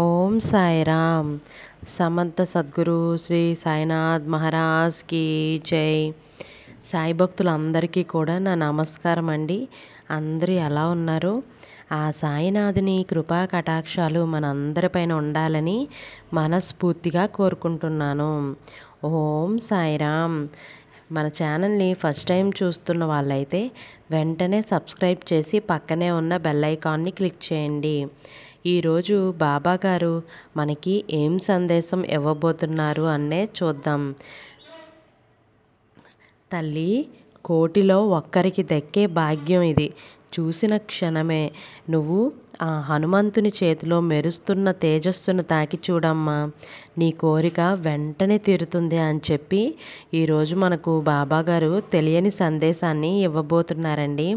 ఓం సాయిరామ్. సమర్థ సద్గురు శ్రీ సాయినాథ్ మహారాజ్ కి జై. సాయి భక్తులందరికీ కూడా నా నమస్కారం అండి. అందరూ ఎలా ఉన్నారు? ఆ సాయినాథుని కృపా కటాక్షాలు మనందరిపైన ఉండాలని మనస్ఫూర్తిగా కోరుకుంటున్నాను. ఓం సాయిరామ్. మన ఛానల్ని ఫస్ట్ టైం చూస్తున్న వాళ్ళైతే వెంటనే సబ్స్క్రైబ్ చేసి పక్కనే ఉన్న బెల్ ఐకాన్ని క్లిక్ చేయండి. ఈరోజు బాబా గారు మనకి ఏం సందేశం ఇవ్వబోతున్నారు అనే చూద్దాం. తల్లి, కోటిలో ఒక్కరికి దక్కే భాగ్యం ఇది. చూసిన క్షణమే నువ్వు ఆ హనుమంతుని చేతిలో మెరుస్తున్న తేజస్సును తాకి చూడమ్మా, నీ కోరిక వెంటనే తీరుతుంది అని చెప్పి ఈరోజు మనకు బాబాగారు తెలియని సందేశాన్ని ఇవ్వబోతున్నారండి.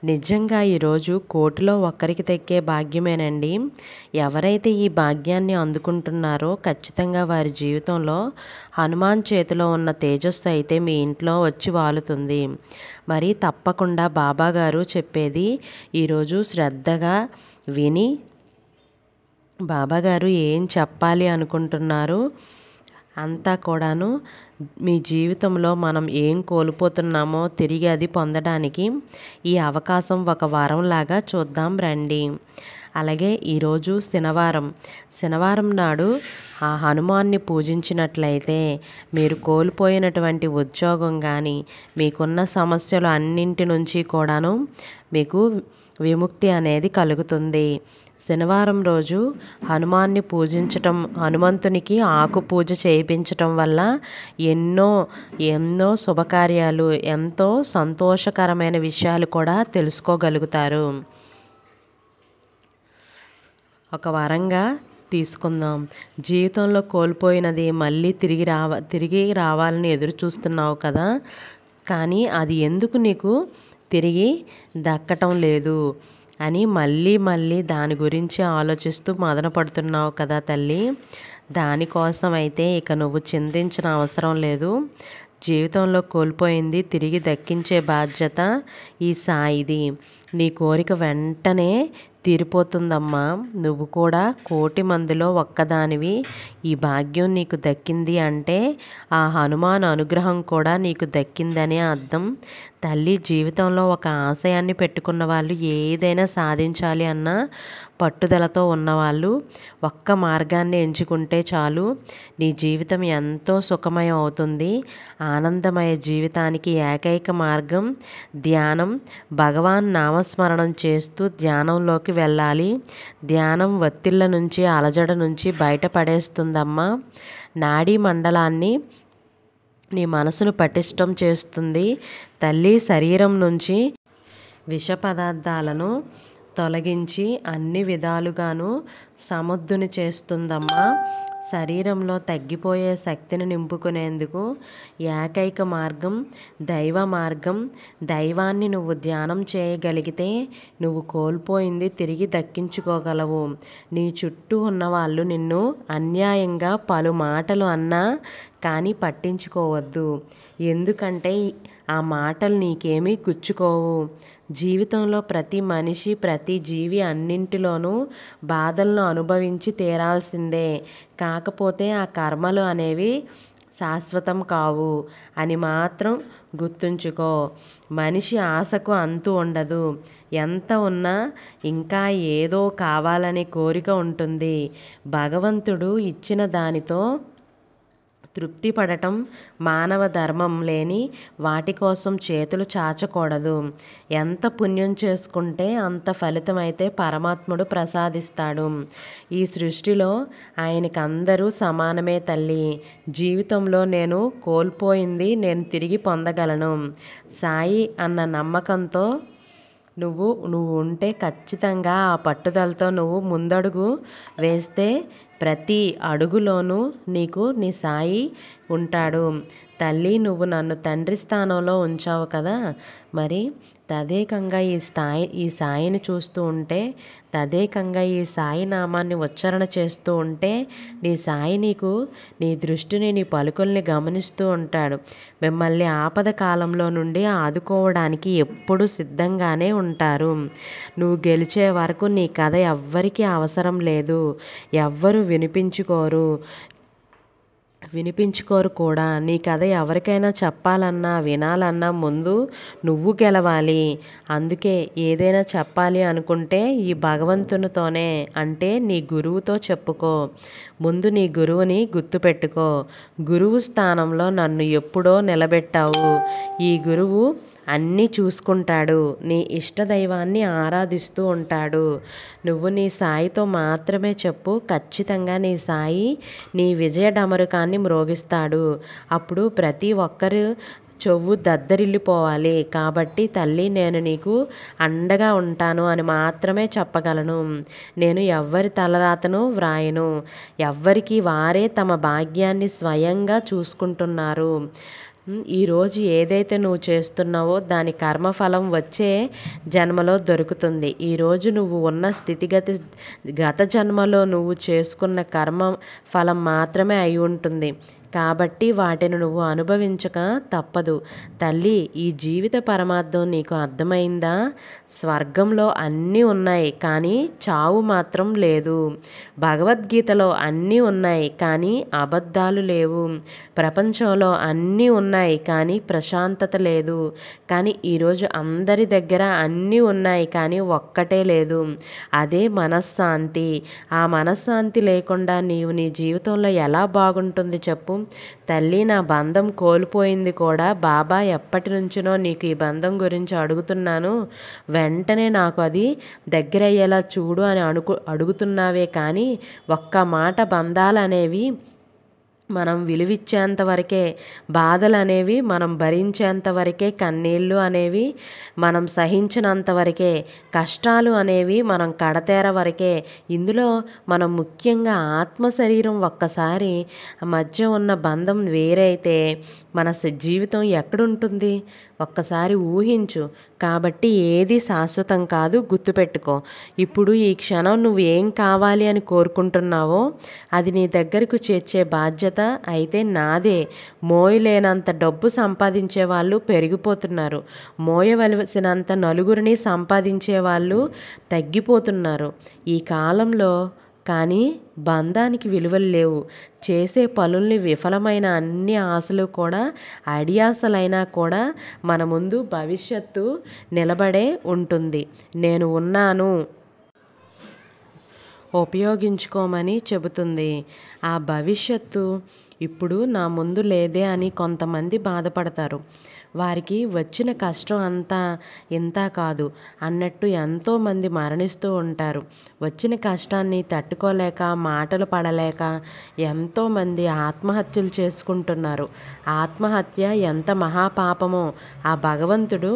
నిజంగా ఈరోజు కోటిలో ఒక్కరికి దక్కే భాగ్యమేనండి. ఎవరైతే ఈ భాగ్యాన్ని అందుకుంటున్నారో ఖచ్చితంగా వారి జీవితంలో హనుమాన్ చేతిలో ఉన్న తేజస్సు అయితే మీ ఇంట్లో వచ్చి వాలుతుంది. మరి తప్పకుండా బాబాగారు చెప్పేది ఈరోజు శ్రద్ధగా విని బాబాగారు ఏం చెప్పాలి అనుకుంటున్నారు అంతా కూడాను మీ జీవితంలో మనం ఏం కోల్పోతున్నామో తిరిగి అది పొందడానికి ఈ అవకాశం ఒక వరంలాగా చూద్దాం రండి. అలాగే ఈరోజు శనివారం నాడు ఆ హనుమాన్ని పూజించినట్లయితే మీరు కోల్పోయినటువంటి ఉద్యోగం కానీ మీకున్న సమస్యలు అన్నింటి నుంచి కూడాను మీకు విముక్తి అనేది కలుగుతుంది. శనివారం రోజు హనుమాన్ని పూజించటం, హనుమంతునికి ఆకు పూజ చేయించటం వల్ల ఎన్నో శుభకార్యాలు, ఎంతో సంతోషకరమైన విషయాలు కూడా తెలుసుకోగలుగుతారు. ఒక వరంగా తీసుకుందాం. జీవితంలో కోల్పోయినది మళ్ళీ తిరిగి రావాలని ఎదురు చూస్తున్నావు కదా, కానీ అది ఎందుకు నీకు తిరిగి దక్కటం లేదు అని మళ్ళీ దాని గురించి ఆలోచిస్తూ మదన పడుతున్నావు కదా తల్లి. దానికోసం అయితే ఇక నువ్వు చింతించిన అవసరం లేదు. జీవితంలో కోల్పోయింది తిరిగి దక్కించే బాధ్యత ఈ సాయిది. నీ కోరిక వెంటనే తీరిపోతుందమ్మా. నువ్వు కూడా కోటి మందిలో ఒక్కదానివి. ఈ భాగ్యం నీకు దక్కింది అంటే ఆ హనుమాన్ అనుగ్రహం కూడా నీకు దక్కిందనే అర్థం. తల్లి, జీవితంలో ఒక ఆశయాన్ని పెట్టుకున్న వాళ్ళు, ఏదైనా సాధించాలి అన్న పట్టుదలతో ఉన్నవాళ్ళు ఒక్క మార్గాన్ని ఎంచుకుంటే చాలు, నీ జీవితం ఎంతో సుఖమయం అవుతుంది. ఆనందమయ జీవితానికి ఏకైక మార్గం ధ్యానం. భగవాన్ నామస్మరణం చేస్తూ ధ్యానంలోకి వెళ్ళాలి. ధ్యానం ఒత్తిళ్ళ నుంచి, అలజడ నుంచి బయటపడేస్తుందమ్మా. నాడీ మండలాన్ని, నీ మనసును పటిష్టం చేస్తుంది తల్లి. శరీరం నుంచి విష పదార్థాలను తొలగించి అన్ని విధాలుగాను సమర్థుని చేస్తుందమ్మా. శరీరంలో తగ్గిపోయే శక్తిని నింపుకునేందుకు ఏకైక మార్గం దైవ మార్గం. దైవాన్ని నువ్వు ధ్యానం చేయగలిగితే నువ్వు కోల్పోయింది తిరిగి దక్కించుకోగలవు. నీ చుట్టూ ఉన్నవాళ్ళు నిన్ను అన్యాయంగా పలు మాటలు అన్నా కానీ పట్టించుకోవద్దు. ఎందుకంటే ఆ మాటలు నీకేమీ గుచ్చుకోవు. జీవితంలో ప్రతి మనిషి, ప్రతి జీవి అన్నింటిలోనూ బాధలను అనుభవించి తీరాల్సిందే. కాకపోతే ఆ కర్మలు అనేవి శాశ్వతం కావు అని మాత్రం గుర్తుంచుకో. మనిషి ఆశకు అంతు ఉండదు. ఎంత ఉన్నా ఇంకా ఏదో కావాలనే కోరిక ఉంటుంది. భగవంతుడు ఇచ్చిన దానితో తృప్తి పడటం మానవ ధర్మం. లేని వాటి కోసం చేతులు చాచకూడదు. ఎంత పుణ్యం చేసుకుంటే అంత ఫలితం అయితే పరమాత్ముడు ప్రసాదిస్తాడు. ఈ సృష్టిలో ఆయనకి అందరూ సమానమే తల్లి. జీవితంలో నేను కోల్పోయింది నేను తిరిగి పొందగలను. సాయి అన్న నమ్మకంతో నువ్వు ఉంటే ఖచ్చితంగా ఆ పట్టుదలతో నువ్వు ముందడుగు వేస్తే ప్రతి అడుగులోనూ నీకు నీ సాయి ఉంటాడు. తల్లి, నువ్వు నన్ను తండ్రి స్థానంలో ఉంచావు కదా, మరి తదేకంగా ఈ సాయిని చూస్తూ ఉంటే, తదేకంగా ఈ సాయి నామాన్ని ఉచ్చారణ చేస్తూ ఉంటే నీ సాయి నీ దృష్టిని, నీ పలుకుల్ని గమనిస్తూ ఉంటాడు. మిమ్మల్ని ఆపద కాలంలో నుండి ఆదుకోవడానికి ఎప్పుడు సిద్ధంగానే ఉంటారు. నువ్వు గెలిచే వరకు నీ కథ ఎవ్వరికీ అవసరం లేదు. ఎవ్వరు వినిపించుకోరు కూడా. నీ కథ ఎవరికైనా చెప్పాలన్నా వినాలన్నా ముందు నువ్వు గెలవాలి. అందుకే ఏదైనా చెప్పాలి అనుకుంటే ఈ భగవంతునితోనే, అంటే నీ గురువుతో చెప్పుకో. ముందు నీ గురువుని గుర్తుపెట్టుకో. గురువు స్థానంలో నన్ను ఎప్పుడో నిలబెట్టావు. ఈ గురువు అన్నీ చూసుకుంటాడు. నీ ఇష్టదైవాన్ని ఆరాధిస్తూ ఉంటాడు. నువ్వు నీ సాయితో మాత్రమే చెప్పు. ఖచ్చితంగా నీ సాయి నీ విజయ డమరుకాన్ని మ్రోగిస్తాడు. అప్పుడు ప్రతి ఒక్కరు చెవు దద్దరిల్లిపోవాలి. కాబట్టి తల్లి, నేను నీకు అండగా ఉంటాను అని మాత్రమే చెప్పగలను. నేను ఎవ్వరి తలరాతను వ్రాయను. ఎవ్వరికి వారే తమ భాగ్యాన్ని స్వయంగా చూసుకుంటున్నారు. ఈరోజు ఏదైతే నువ్వు చేస్తున్నావో దాని కర్మఫలం వచ్చే జన్మలో దొరుకుతుంది. ఈరోజు నువ్వు ఉన్న స్థితిగతి గత జన్మలో నువ్వు చేసుకున్న కర్మ ఫలం మాత్రమే అయి ఉంటుంది. కాబట్టి వాటిని నువ్వు అనుభవించక తప్పదు. తల్లి, ఈ జీవిత పరమార్థం నీకు అర్థమైందా? స్వర్గంలో అన్నీ ఉన్నాయి కానీ చావు మాత్రం లేదు. భగవద్గీతలో అన్నీ ఉన్నాయి కానీ అబద్ధాలు లేవు. ప్రపంచంలో అన్నీ ఉన్నాయి కానీ ప్రశాంతత లేదు. కానీ ఈరోజు అందరి దగ్గర అన్నీ ఉన్నాయి కానీ ఒక్కటే లేదు. అదే మనశ్శాంతి. ఆ మనశ్శాంతి లేకుండా నీవు నీ జీవితంలో ఎలా బాగుంటుంది చెప్పు. తల్లి, నా బంధం కోల్పోయింది కూడా. బాబా, ఎప్పటి నుంచినో నీకు ఈ బంధం గురించి అడుగుతున్నాను. వెంటనే నాకు అది దగ్గరయ్యేలా చూడు అని అడుగుతున్నావే కానీ ఒక్క మాట బంధాలు అనేవి మనం విలువిచ్చేంత వరకే, బాధలు అనేవి మనం భరించేంత వరకే, కన్నీళ్ళు అనేవి మనం సహించినంత వరకే, కష్టాలు అనేవి మనం కడతేర వరకే. ఇందులో మనం ముఖ్యంగా ఆత్మ శరీరం ఒక్కసారి మధ్య ఉన్న బంధం వేరైతే మన జీవితం ఎక్కడుంటుంది? ఒక్కసారి ఊహించు. కాబట్టి ఏది శాశ్వతం కాదు, గుర్తుపెట్టుకో. ఇప్పుడు ఈ క్షణం నువ్వు ఏం కావాలి అని కోరుకుంటున్నావో అది నీ దగ్గరకు చేర్చే బాధ్యత అయితే నాదే. మోయలేనంత డబ్బు సంపాదించే వాళ్ళు పెరిగిపోతున్నారు. మోయవలసినంత నలుగురిని సంపాదించే వాళ్ళు తగ్గిపోతున్నారు ఈ కాలంలో. కానీ బంధానికి విలువలు లేవు. చేసే పనుల్ని విఫలమైన అన్ని ఆశలు కూడా అడియాసలైనా కూడా మన ముందు భవిష్యత్తు నిలబడే ఉంటుంది. నేను ఉన్నాను, ఉపయోగించుకోమని చెబుతుంది. ఆ భవిష్యత్తు ఇప్పుడు నా ముందు లేదే అని కొంతమంది బాధపడతారు. వారికి వచ్చిన కష్టం అంతా ఇంత కాదు అన్నట్టు ఎంతోమంది మరణిస్తూ ఉంటారు. వచ్చిన కష్టాన్ని తట్టుకోలేక, మాటలు పడలేక ఎంతోమంది ఆత్మహత్యలు చేసుకుంటున్నారు. ఆత్మహత్య ఎంత మహాపాపమో ఆ భగవంతుడు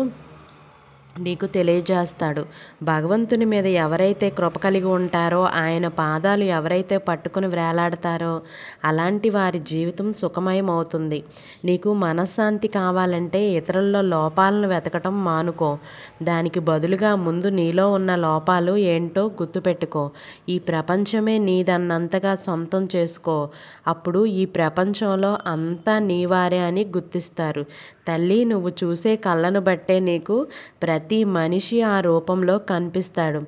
నీకు తెలియజేస్తాడు. భగవంతుని మీద ఎవరైతే కృప కలిగి ఉంటారో, ఆయన పాదాలు ఎవరైతే పట్టుకుని వేలాడతారో అలాంటి వారి జీవితం సుఖమయం అవుతుంది. నీకు మనశ్శాంతి కావాలంటే ఇతరుల్లో లోపాలను వెతకటం మానుకో. దానికి బదులుగా ముందు నీలో ఉన్న లోపాలు ఏంటో గుర్తుపెట్టుకో. ఈ ప్రపంచమే నీదన్నంతగా సొంతం చేసుకో. అప్పుడు ఈ ప్రపంచంలో అంతా నీవారే అని గుర్తిస్తారు. తల్లి, నువ్వు చూసే కళ్ళను బట్టే నీకు ప్రతి మనిషి ఆ రూపంలో కనిపిస్తాడు.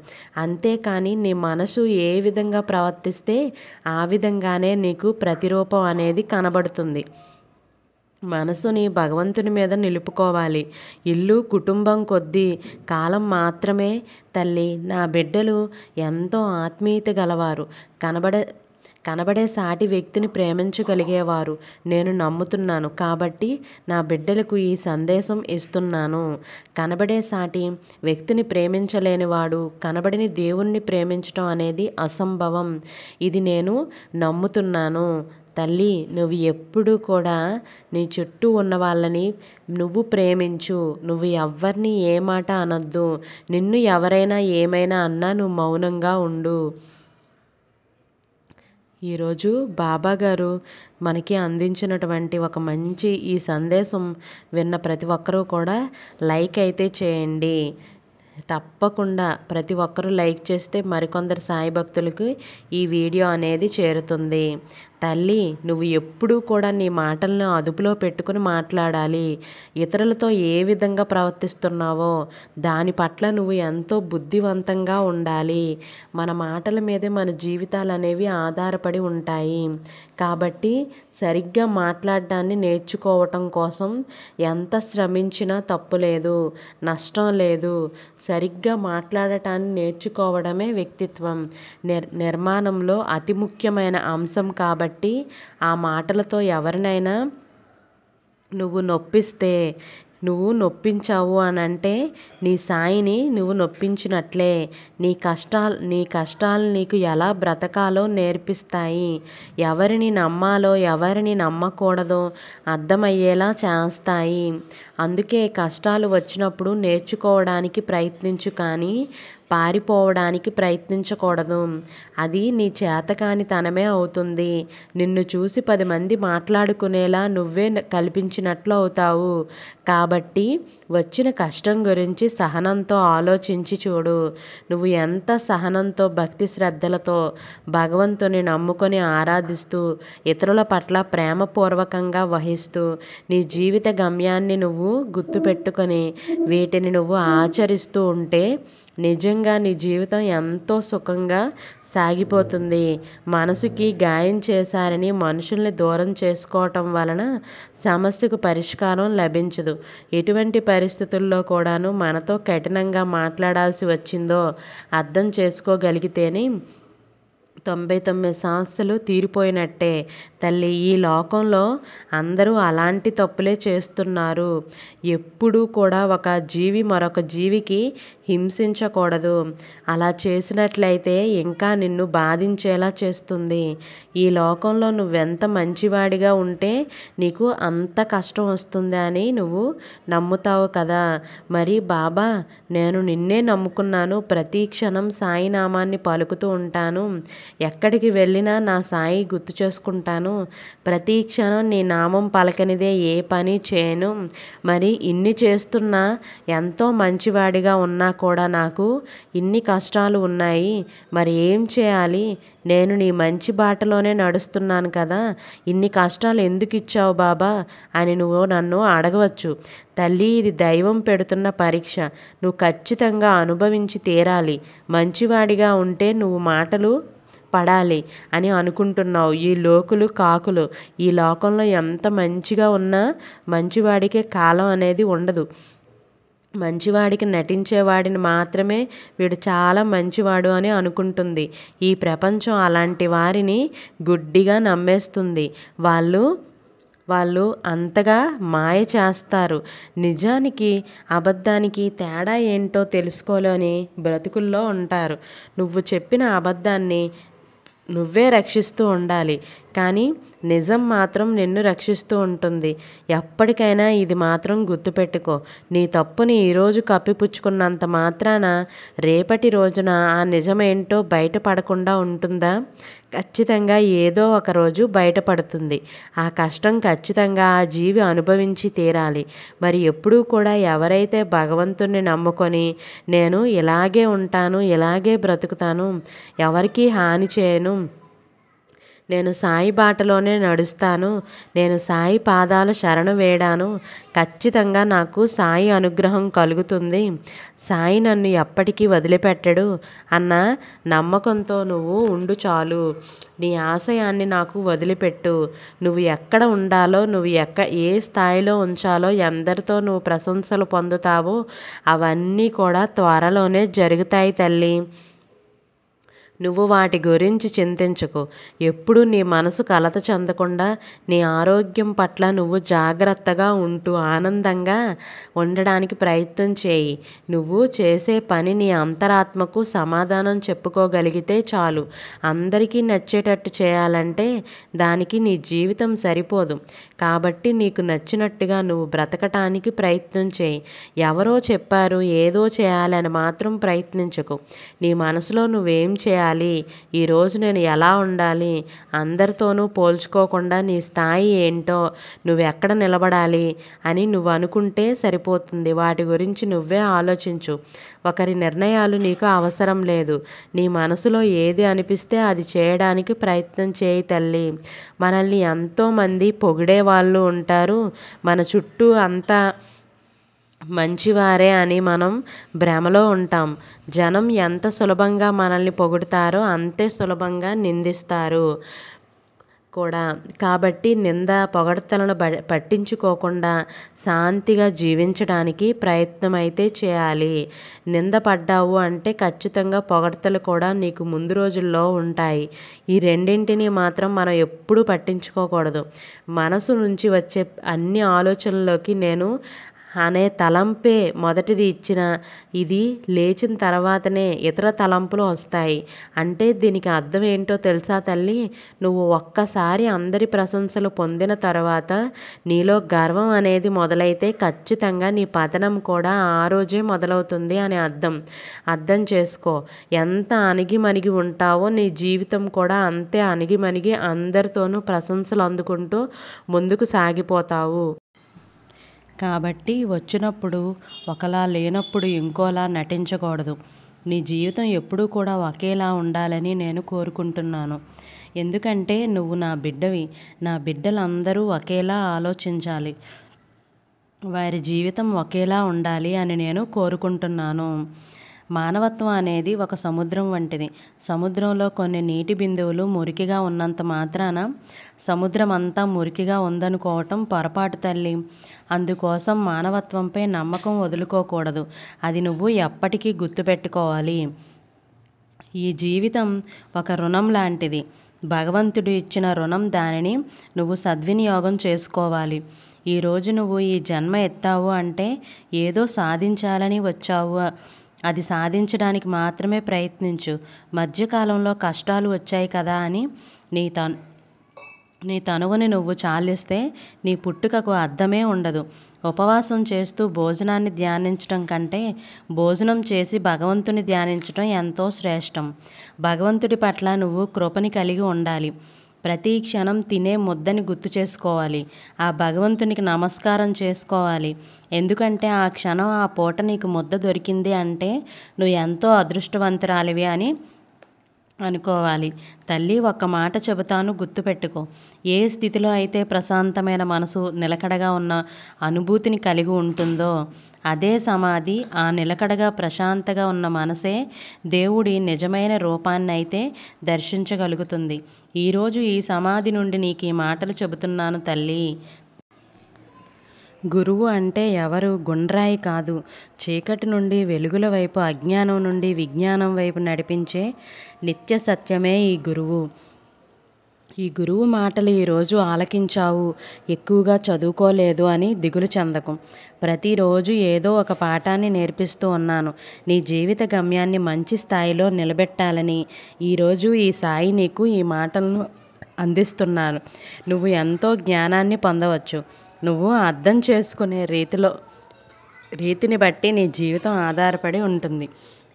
అంతేకాని నీ మనసు ఏ విధంగా ప్రవర్తిస్తే ఆ విధంగానే నీకు ప్రతిరూపం అనేది కనబడుతుంది. మనసుని భగవంతుని మీద నిలుపుకోవాలి. ఇల్లు కుటుంబం కొద్దీ కాలం మాత్రమే. తల్లి, నా బిడ్డలు ఎంతో ఆత్మీయత గలవారు. కనబడే సాటి వ్యక్తిని ప్రేమించగలిగేవారు నేను నమ్ముతున్నాను. కాబట్టి నా బిడ్డలకు ఈ సందేశం ఇస్తున్నాను. కనబడే సాటి వ్యక్తిని ప్రేమించలేనివాడు కనబడిని దేవుణ్ణి ప్రేమించడం అనేది అసంభవం. ఇది నేను నమ్ముతున్నాను. తల్లి, నువ్వు ఎప్పుడూ కూడా నీ చుట్టూ ఉన్న వాళ్ళని నువ్వు ప్రేమించు. నువ్వు ఎవ్వరిని ఏ మాట అనొద్దు. నిన్ను ఎవరైనా ఏమైనా అన్నా నువ్వు మౌనంగా ఉండు. ఈరోజు బాబా గారు మనకి అందించినటువంటి ఒక మంచి ఈ సందేశం విన్న ప్రతి ఒక్కరూ కూడా లైక్ అయితే చేయండి. తప్పకుండా ప్రతి ఒక్కరూ లైక్ చేస్తే మరికొందరు సాయి భక్తులకు ఈ వీడియో అనేది చేరుతుంది. తల్లి, నువ్వు ఎప్పుడూ కూడా నీ మాటలను అదుపులో పెట్టుకుని మాట్లాడాలి. ఇతరులతో ఏ విధంగా ప్రవర్తిస్తున్నావో దాని పట్ల నువ్వు ఎంతో బుద్ధివంతంగా ఉండాలి. మన మాటల మీదే మన జీవితాలు అనేవి ఆధారపడి ఉంటాయి. కాబట్టి సరిగ్గా మాట్లాడడాన్ని నేర్చుకోవటం కోసం ఎంత శ్రమించినా తప్పు లేదు, నష్టం లేదు. సరిగ్గా మాట్లాడటాన్ని నేర్చుకోవడమే వ్యక్తిత్వం నిర్మాణంలో అతి ముఖ్యమైన అంశం. కాబట్టి ఆ మాటలతో ఎవరినైనా నువ్వు నొప్పించావు అని అంటే నీ సాయిని నువ్వు నొప్పించినట్లే. నీ కష్టాలు నీకు ఎలా బ్రతకాలో నేర్పిస్తాయి. ఎవరిని నమ్మాలో ఎవరిని నమ్మకూడదో అర్థమయ్యేలా చేస్తాయి. అందుకే కష్టాలు వచ్చినప్పుడు నేర్చుకోవడానికి ప్రయత్నించు, కానీ పారిపోవడానికి ప్రయత్నించకూడదు. అది నీ చేతకానితనమే అవుతుంది. నిన్ను చూసి 10 మంది మాట్లాడుకునేలా నువ్వే కల్పించినట్లు అవుతావు. కాబట్టి వచ్చిన కష్టం గురించి సహనంతో ఆలోచించి చూడు. నువ్వు ఎంత సహనంతో, భక్తి శ్రద్ధలతో భగవంతుని నమ్ముకొని ఆరాధిస్తూ, ఇతరుల పట్ల ప్రేమపూర్వకంగా వహిస్తూ, నీ జీవిత గమ్యాన్ని నువ్వు గుర్తుపెట్టుకొని వీటిని నువ్వు ఆచరిస్తూ ఉంటే నిజంగా నీ జీవితం ఎంతో సుఖంగా సాగిపోతుంది. మనసుకి గాయం చేశారని మనుషుల్ని దూరం చేసుకోవటం వలన సమస్యకు పరిష్కారం లభించదు. ఎటువంటి పరిస్థితుల్లో కూడాను మనతో కఠినంగా మాట్లాడాల్సి వచ్చిందో అర్థం చేసుకోగలిగితేనే 99 సమస్యలు తీరిపోయినట్టే. తల్లి, ఈ లోకంలో అందరూ అలాంటి తప్పులే చేస్తున్నారు. ఎప్పుడూ కూడా ఒక జీవి మరొక జీవికి హింసించకూడదు. అలా చేసినట్లయితే ఇంకా నిన్ను బాధించేలా చేస్తుంది. ఈ లోకంలో నువ్వెంత మంచివాడిగా ఉంటే నీకు అంత కష్టం వస్తుంది అని నువ్వు నమ్ముతావు కదా. మరి బాబా, నేను నిన్నే నమ్ముకున్నాను, ప్రతి క్షణం సాయి నామాన్ని పలుకుతూ ఉంటాను, ఎక్కడికి వెళ్ళినా నా సాయి గుర్తు చేసుకుంటాను, ప్రతి క్షణం నీ నామం పలకనిదే ఏ పని చేయను. మరి ఇన్ని చేస్తున్నా, ఎంతో మంచివాడిగా ఉన్నా కూడా నాకు ఇన్ని కష్టాలు ఉన్నాయి. మరి ఏం చేయాలి? నేను నీ మంచి బాటలోనే నడుస్తున్నాను కదా, ఇన్ని కష్టాలు ఎందుకు ఇచ్చావు బాబా అని నువ్వు నన్ను అడగవచ్చు. తల్లి, ఇది దైవం పెడుతున్న పరీక్ష. నువ్వు ఖచ్చితంగా అనుభవించి తీరాలి. మంచివాడిగా ఉంటే నువ్వు మాటలు పడాలి అని అనుకుంటున్నావు. ఈ లోకులు కాకులు ఈ లోకంలో ఎంత మంచిగా ఉన్నా మంచివాడికే కాలం అనేది ఉండదు. మంచివాడికి నటించేవాడిని మాత్రమే వీడు చాలా మంచివాడు అని అనుకుంటుంది. ఈ ప్రపంచం అలాంటి వారిని గుడ్డిగా నమ్మేస్తుంది. వాళ్ళు అంతగా మాయ చేస్తారు. నిజానికి అబద్ధానికి తేడా ఏంటో తెలుసుకోలేని బ్రతుకుల్లో ఉంటారు. నువ్వు చెప్పిన అబద్ధాన్ని నువ్వే రక్షిస్తూ ఉండాలి, కానీ నిజం మాత్రం నిన్ను రక్షిస్తూ ఉంటుంది. ఎప్పటికైనా ఇది మాత్రం గుర్తుపెట్టుకో. నీ తప్పుని ఈరోజు కప్పిపుచ్చుకున్నంత మాత్రాన రేపటి రోజున ఆ నిజమేంటో బయటపడకుండా ఉంటుందా? ఖచ్చితంగా ఏదో ఒక రోజు బయటపడుతుంది. ఆ కష్టం ఖచ్చితంగా ఆ జీవి అనుభవించి తీరాలి. మరి ఎప్పుడూ కూడా ఎవరైతే భగవంతుణ్ణి నమ్ముకొని నేను ఇలాగే ఉంటాను, ఇలాగే బ్రతుకుతాను, ఎవరికీ హాని చేయను, నేను సాయి బాటలోనే నడుస్తాను, నేను సాయి పాదాల శరణు వేడాను, ఖచ్చితంగా నాకు సాయి అనుగ్రహం కలుగుతుంది, సాయి నన్ను ఎప్పటికీ వదిలిపెట్టడు అన్న నమ్మకంతో నువ్వు ఉండు చాలు. నీ ఆశయాన్ని నాకు వదిలిపెట్టు. నువ్వు ఎక్కడ ఉండాలో, నువ్వు ఏ స్థాయిలో ఉంచాలో, ఎందరితో నువ్వు ప్రశంసలు పొందుతావో అవన్నీ కూడా త్వరలోనే జరుగుతాయి తల్లి. నువ్వు వాటి గురించి చింతించకు. ఎప్పుడు నీ మనసు కలత చెందకుండా నీ ఆరోగ్యం పట్ల నువ్వు జాగ్రత్తగా ఉంటూ ఆనందంగా ఉండడానికి ప్రయత్నం చేయి. నువ్వు చేసే పని నీ అంతరాత్మకు సమాధానం చెప్పుకోగలిగితే చాలు. అందరికీ నచ్చేటట్టు చేయాలంటే దానికి నీ జీవితం సరిపోదు. కాబట్టి నీకు నచ్చినట్టుగా నువ్వు బ్రతకటానికి ప్రయత్నం చేయి. ఎవరో చెప్పారు ఏదో చేయాలని మాత్రం ప్రయత్నించకు. నీ మనసులో నువ్వేం చేయాలి ఉండాలి, ఈరోజు నేను ఎలా ఉండాలి, అందరితోనూ పోల్చుకోకుండా నీ స్థాయి ఏంటో, నువ్వు ఎక్కడ నిలబడాలి అని నువ్వు అనుకుంటే సరిపోతుంది. వాటి గురించి నువ్వే ఆలోచించు. ఒకరి నిర్ణయాలు నీకు అవసరం లేదు. నీ మనసులో ఏది అనిపిస్తే అది చేయడానికి ప్రయత్నం చేయి తల్లి. మనల్ని ఎంతోమంది పొగిడే వాళ్ళు ఉంటారు. మన చుట్టూ అంతా మంచివారే అని మనం భ్రమలో ఉంటాం. జనం ఎంత సులభంగా మనల్ని పొగుడుతారో అంతే సులభంగా నిందిస్తారు కూడా. కాబట్టి నింద పొగడ్తలను పట్టించుకోకుండా శాంతిగా జీవించడానికి ప్రయత్నం అయితే చేయాలి. నింద పడ్డావు అంటే ఖచ్చితంగా పొగడ్తలు కూడా నీకు ముందు రోజుల్లో ఉంటాయి. ఈ రెండింటిని మాత్రం మనం ఎప్పుడూ పట్టించుకోకూడదు. మనసు నుంచి వచ్చే అన్ని ఆలోచనల్లోకి నేను అనే తలంపే మొదటిది ఇచ్చిన ఇది లేచిన తర్వాతనే ఇతర తలంపులు వస్తాయి. అంటే దీనికి అర్థం ఏంటో తెలుసా తల్లి? నువ్వు ఒక్కసారి అందరి ప్రశంసలు పొందిన తర్వాత నీలో గర్వం అనేది మొదలైతే ఖచ్చితంగా నీ పతనం కూడా ఆ రోజే మొదలవుతుంది అని అర్థం చేసుకో. ఎంత అణిగిమణిగి ఉంటావో నీ జీవితం కూడా అంతే అణిగిమణిగి అందరితోనూ ప్రశంసలు అందుకుంటూ ముందుకు సాగిపోతావు. కాబట్టి వచ్చినప్పుడు ఒకలా లేనప్పుడు ఇంకోలా నటించకూడదు. నీ జీవితం ఎప్పుడూ కూడా ఒకేలా ఉండాలని నేను కోరుకుంటున్నాను. ఎందుకంటే నువ్వు నా బిడ్డవి. నా బిడ్డలందరూ ఒకేలా ఆలోచించాలి, వారి జీవితం ఒకేలా ఉండాలి అని నేను కోరుకుంటున్నాను. మానవత్వం అనేది ఒక సముద్రం వంటిది. సముద్రంలో కొన్ని నీటి బిందువులు మురికిగా ఉన్నంత మాత్రాన సముద్రం అంతా మురికిగా ఉందనుకోవటం పొరపాటు తల్లి. అందుకోసం మానవత్వంపై నమ్మకం వదులుకోకూడదు. అది నువ్వు ఎప్పటికీ గుర్తుపెట్టుకోవాలి. ఈ జీవితం ఒక రుణం లాంటిది. భగవంతుడు ఇచ్చిన రుణం. దానిని నువ్వు సద్వినియోగం చేసుకోవాలి. ఈరోజు నువ్వు ఈ జన్మ ఎత్తావు అంటే ఏదో సాధించాలని వచ్చావు. అది సాధించడానికి మాత్రమే ప్రయత్నించు. మధ్యకాలంలో కష్టాలు వచ్చాయి కదా అని నీ తనువుని నువ్వు చాలిస్తే నీ పుట్టుకకు అర్థమే ఉండదు. ఉపవాసం చేస్తూ భోజనాన్ని ధ్యానించడం కంటే భోజనం చేసి భగవంతుని ధ్యానించడం ఎంతో శ్రేష్టం. భగవంతుడి పట్ల నువ్వు కృపని కలిగి ఉండాలి. ప్రతి క్షణం తినే ముద్దని గుర్తు చేసుకోవాలి. ఆ భగవంతునికి నమస్కారం చేసుకోవాలి. ఎందుకంటే ఆ క్షణం ఆ పూట నీకు ముద్ద దొరికింది అంటే నువ్వు ఎంతో అదృష్టవంతురాలివి అని అనుకోవాలి. తల్లి, ఒక్క మాట చెబుతాను, గుర్తుపెట్టుకో. ఏ స్థితిలో అయితే ప్రశాంతమైన మనసు నిలకడగా ఉన్న అనుభూతిని కలిగి ఉంటుందో అదే సమాధి. ఆ నిలకడగా ప్రశాంతగా ఉన్న మనసే దేవుడి నిజమైన రూపాన్ని అయితే దర్శించగలుగుతుంది. ఈరోజు ఈ సమాధి నుండి నీకు ఈ మాటలు చెబుతున్నాను తల్లి. గురువు అంటే ఎవరు? గుండ్రాయి కాదు. చీకటి నుండి వెలుగుల వైపు, అజ్ఞానం నుండి విజ్ఞానం వైపు నడిపించే నిత్య సత్యమే ఈ గురువు. ఈ గురువు మాటలు ఈరోజు ఆలకించావు, ఎక్కువగా చదువుకోలేదు అని దిగులు చెందకు. ప్రతిరోజు ఏదో ఒక పాఠాన్ని నేర్పిస్తూ ఉన్నాను. నీ జీవిత గమ్యాన్ని మంచి స్థాయిలో నిలబెట్టాలని ఈరోజు ఈ సాయి నీకు ఈ మాటలను అందిస్తున్నాను. నువ్వు ఎంతో జ్ఞానాన్ని పొందవచ్చు. నువ్వు అర్థం చేసుకునే రీతిని బట్టి నీ జీవితం ఆధారపడి ఉంటుంది.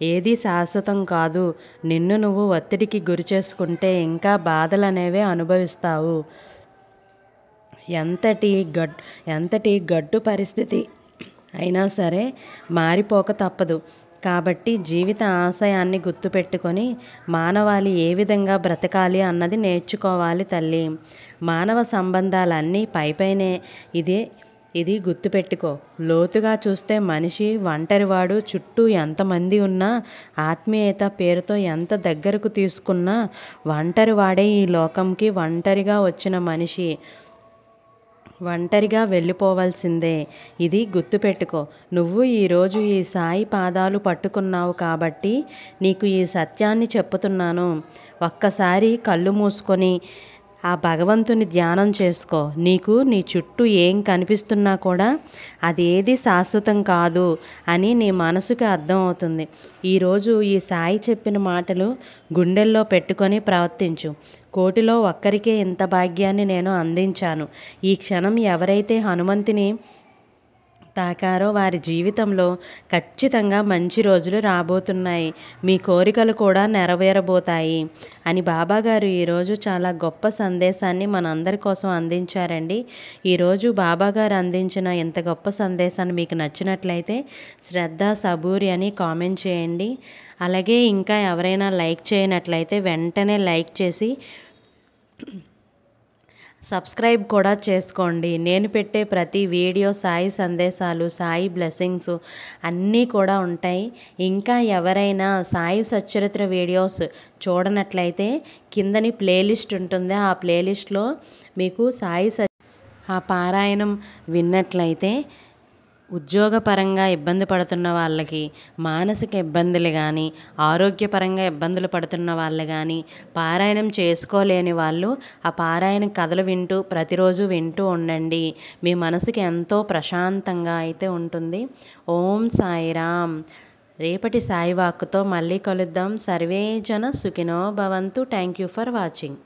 ఏది శాశ్వతం కాదు. నిన్ను నువ్వు ఒత్తిడికి గురి చేసుకుంటే ఇంకా బాధలు అనేవే అనుభవిస్తావు. ఎంతటి గడ్డు పరిస్థితి అయినా సరే మారిపోక తప్పదు. కాబట్టి జీవిత ఆశయాన్ని గుర్తుపెట్టుకొని మానవాళి ఏ విధంగా బ్రతకాలి అన్నది నేర్చుకోవాలి తల్లి. మానవ సంబంధాలన్నీ పైపైనే. ఇది గుర్తుపెట్టుకో. లోతుగా చూస్తే మనిషి ఒంటరివాడు. చుట్టూ ఎంతమంది ఉన్నా, ఆత్మీయత పేరుతో ఎంత దగ్గరకు తీసుకున్నా ఒంటరివాడే ఈ లోకంకి. ఒంటరిగా వచ్చిన మనిషి ఒంటరిగా వెళ్ళిపోవాల్సిందే. ఇది గుర్తుపెట్టుకో. నువ్వు ఈరోజు ఈ సాయి పాదాలు పట్టుకున్నావు కాబట్టి నీకు ఈ సత్యాన్ని చెప్పుతున్నాను. ఒక్కసారి కళ్ళు మూసుకొని ఆ భగవంతుని ధ్యానం చేసుకో. నీకు నీ చుట్టూ ఏం కనిపిస్తున్నా కూడా అదేది శాశ్వతం కాదు అని నీ మనసుకి అర్థమవుతుంది. ఈరోజు ఈ సాయి చెప్పిన మాటలు గుండెల్లో పెట్టుకొని ప్రవర్తించు. కోటిలో ఒక్కరికే ఇంత భాగ్యాన్ని నేను అందించాను. ఈ క్షణం ఎవరైతే హనుమంతుని తాకారో వారి జీవితంలో ఖచ్చితంగా మంచి రోజులు రాబోతున్నాయి, మీ కోరికలు కూడా నెరవేరబోతాయి అని బాబాగారు ఈరోజు చాలా గొప్ప సందేశాన్ని మనందరి కోసం అందించారండి. ఈరోజు బాబాగారు అందించిన ఇంత గొప్ప సందేశాన్ని మీకు నచ్చినట్లయితే శ్రద్ధ సబూరి అని కామెంట్ చేయండి. అలాగే ఇంకా ఎవరైనా లైక్ చేయనట్లయితే వెంటనే లైక్ చేసి సబ్స్క్రైబ్ కూడా చేసుకోండి. నేను పెట్టే ప్రతి వీడియో సాయి సందేశాలు, సాయి బ్లెస్సింగ్స్ అన్నీ కూడా ఉంటాయి. ఇంకా ఎవరైనా సాయి సచ్చరిత్ర వీడియోస్ చూడనట్లయితే కిందని ప్లేలిస్ట్ ఉంటుంది. ఆ ప్లేలిస్ట్లో మీకు ఆ పారాయణం విన్నట్లయితే ఉద్యోగపరంగా ఇబ్బంది పడుతున్న వాళ్ళకి, మానసిక ఇబ్బందులు కానీ, ఆరోగ్యపరంగా ఇబ్బందులు పడుతున్న వాళ్ళు కానీ, పారాయణం చేసుకోలేని వాళ్ళు ఆ పారాయణం కథలు వింటూ ప్రతిరోజు వింటూ ఉండండి. మీ మనసుకి ఎంతో ప్రశాంతంగా అయితే ఉంటుంది. ఓం సాయిరామ్. రేపటి సాయి వాక్కుతో మళ్ళీ కలుద్దాం. సర్వే జన సుఖినో భవంతు. Thank you for watching.